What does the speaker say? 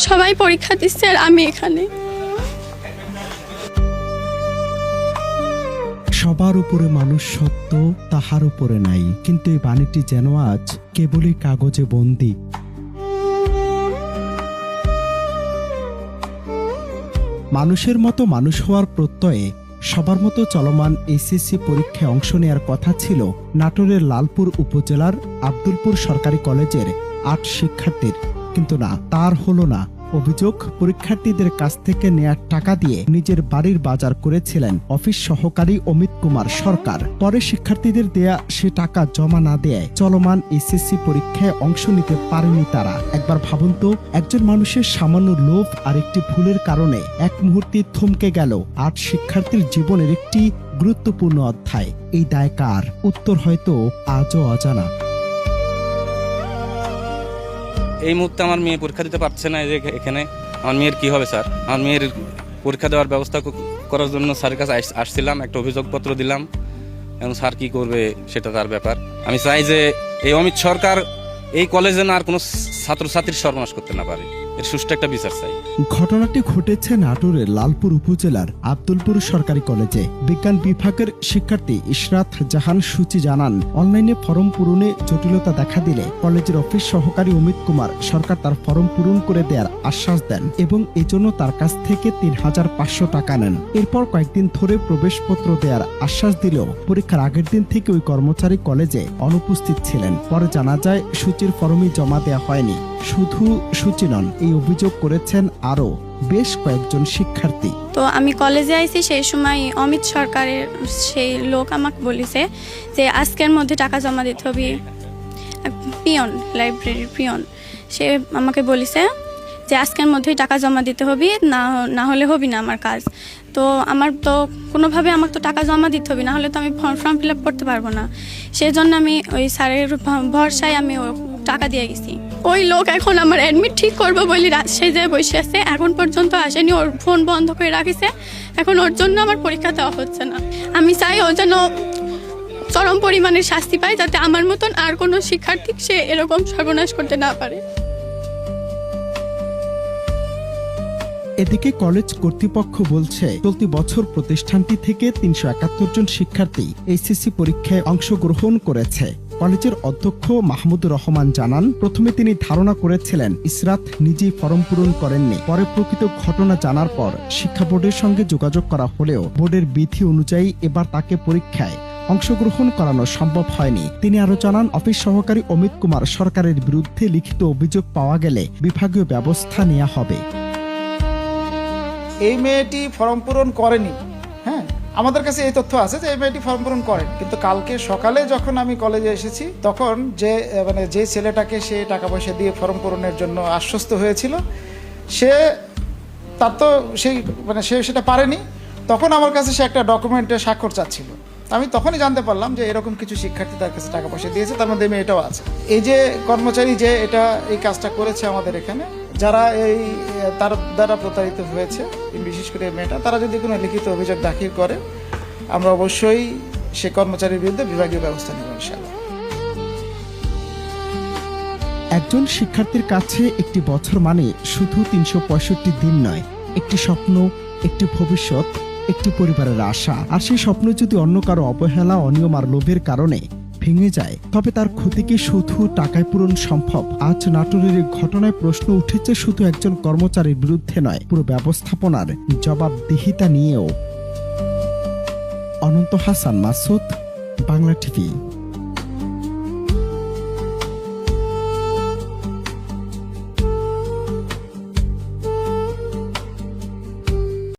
সবাই পরীক্ষা দিচ্ছে আর আমি এখানে। সবার উপরে মানুষ সত্য, তাহার উপরে নাই। কিন্তু এই বাণীটি যেন আজ কেবলই কাগজে বন্দী। মানুষের মতো মানুষ হওয়ার প্রত্যয়ে সবার মতো চলমান এইচএসসি পরীক্ষায় অংশ নেয়ার কথা ছিল নাটোরের লালপুর উপজেলার আব্দুলপুর সরকারি কলেজের ৮ শিক্ষার্থীর, কিন্তু না, তার হলো না। অভিযোগ, পরীক্ষার্থীদের কাছ থেকে নেয়া টাকা দিয়ে নিজের বাড়ির বাজার করেছিলেন অফিস সহকারী অমিত কুমার সরকার। পরে শিক্ষার্থীদের দেয়া সে টাকা জমা না দেয় চলমান এইচএসসি পরীক্ষায় অংশ নিতে পারেনি তারা। একবার ভাবুন তো, একজন মানুষের সামান্য লোভ আর একটি ভুলের কারণে এক মুহূর্তে থমকে গেল ৮ শিক্ষার্থীর জীবনের একটি গুরুত্বপূর্ণ অধ্যায়। এই দায় কার? উত্তর হয়তো আজও অজানা। এই মুহূর্তে আমার মেয়ে পরীক্ষা দিতে পারছে না। এখানে আমার মেয়ের কি হবে স্যার? আমার মেয়ের পরীক্ষা দেওয়ার ব্যবস্থা করার জন্য স্যারের কাছে আসছিলাম, একটা অভিযোগপত্র দিলাম। এখন স্যার কি করবে সেটা তার ব্যাপার। আমি চাই যে এই অমিত সরকার এই কলেজে না আর কোনো ছাত্রছাত্রীর সর্বনাশ করতে না পারে, এর সুষ্ঠু একটা বিচার চাই। ঘটনাটি ঘটেছে নাটোরের লালপুর উপজেলার আব্দুলপুর সরকারি কলেজে। বিজ্ঞান বিভাগের শিক্ষার্থী ইশরাত জাহান সূচি জানান, অনলাইনে ফর্ম পূরণে জটিলতা দেখা দিলে কলেজের অফিস সহকারী অমিত কুমার সরকার তার ফর্ম পূরণ করে দেওয়ার আশ্বাস দেন এবং এজন্য তার কাছ থেকে ৩৫০০ টাকা নেন। এরপর কয়েকদিন ধরে প্রবেশপত্র দেওয়ার আশ্বাস দিলেও পরীক্ষার আগের দিন থেকে ওই কর্মচারী কলেজে অনুপস্থিত ছিলেন। পরে জানা যায় সূচির ফর্মই জমা দেওয়া হয়নি। শুধু সূচি নন, এই অভিযোগ করেছেন আরো বেশ কয়েকজন শিক্ষার্থী। তো আমি কলেজে আইছি, সেই সময় অমিত সরকারের সেই লোক আমাকে বলেছে যে আজকের মধ্যে টাকা জমা দিতে হবে। পিয়ন, লাইব্রেরির পিয়ন, সে আমাকে বলেছে যে আজকের মধ্যেই টাকা জমা দিতে হবে, না হলে হবে না আমার কাজ। তো আমার তো কোনোভাবে আমাকে তো টাকা জমা দিতে হবে, না হলে তো আমি ফর্ম ফিল আপ করতে পারবো না। সেই জন্য আমি ওই স্যারের ভরসায় আমি টাকা দিয়ে গেছি। ওই লোক এখন আমার অ্যাডমিট ঠিক করবো বলে রাজশাহী বসে আছে, এখন পর্যন্ত আসেনি। ওর ফোন বন্ধ করে রাখিছে, এখন ওর জন্য আমার পরীক্ষা দেওয়া হচ্ছে না। আমি চাই ও যেন চরম পরিমাণের শাস্তি পায়, যাতে আমার মতন আর কোনো শিক্ষার্থী সে এরকম সর্বনাশ করতে না পারে। এদিকে কলেজ কর্তৃপক্ষ বলছে, চলতি বছর প্রতিষ্ঠানটি থেকে ৩৭১ জন শিক্ষার্থী এইচএসসি পরীক্ষায় অংশগ্রহণ করেছে। কলেজের অধ্যক্ষ মাহমুদুর রহমান জানান, প্রথমে তিনি ধারণা করেছিলেন ইসরাত নিজেই ফর্ম পূরণ করেননি। পরে প্রকৃত ঘটনা জানার পর শিক্ষা বোর্ডের সঙ্গে যোগাযোগ করা হলেও বোর্ডের বিধি অনুযায়ী এবার তাকে পরীক্ষায় অংশগ্রহণ করানো সম্ভব হয়নি। তিনি আরো জানান, অফিস সহকারী অমিত কুমার সরকারের বিরুদ্ধে লিখিত অভিযোগ পাওয়া গেলে বিভাগীয় ব্যবস্থা নেওয়া হবে। এই মেয়েটি ফর্ম পূরণ করেনি, হ্যাঁ, আমাদের কাছে এই তথ্য আছে যে এই মেয়েটি ফর্ম পূরণ করেন। কিন্তু কালকে সকালে যখন আমি কলেজে এসেছি, তখন যে ছেলেটাকে সে টাকা পয়সা দিয়ে ফর্ম পূরণের জন্য আশ্বস্ত হয়েছিল, সে সেটা পারেনি। তখন আমার কাছে সে একটা ডকুমেন্টে স্বাক্ষর চাচ্ছিল। আমি তখনই জানতে পারলাম যে এরকম কিছু শিক্ষার্থী তার কাছে টাকা পয়সা দিয়েছে, তার মধ্যে মেয়েটাও আছে। এই যে কর্মচারী যে এই কাজটা করেছে আমাদের এখানে, যারা তার দ্বারা প্রতারিত হয়েছে, বিশেষ করে মেয়েটা, তারা যদি কোনো লিখিত অভিযোগ দাখিল করে, আমরা অবশ্যই সে কর্মচারীর বিরুদ্ধে বিভাগীয় ব্যবস্থা নেব ইনশাআল্লাহ। একজন শিক্ষার্থীর কাছে একটি বছর মানে শুধু ৩৬৫ দিন নয়, একটি স্বপ্ন, একটি ভবিষ্যৎ, একটি পরিবারের আশা। আর সেই স্বপ্ন যদি অন্য কারো অবহেলা, অনিয়ম আর লোভের কারণে ভেঙে যায়, তবে তার ক্ষতি কি শুধু টাকায় পূরণ সম্ভব? আজ নাটোরের এই ঘটনায় প্রশ্ন উঠেছে শুধু একজন কর্মচারীর বিরুদ্ধে নয়, পুরো ব্যবস্থাপনার জবাবদিহিতা নিয়েও। অনন্ত হাসান মাসুদ, বাংলা টিভি।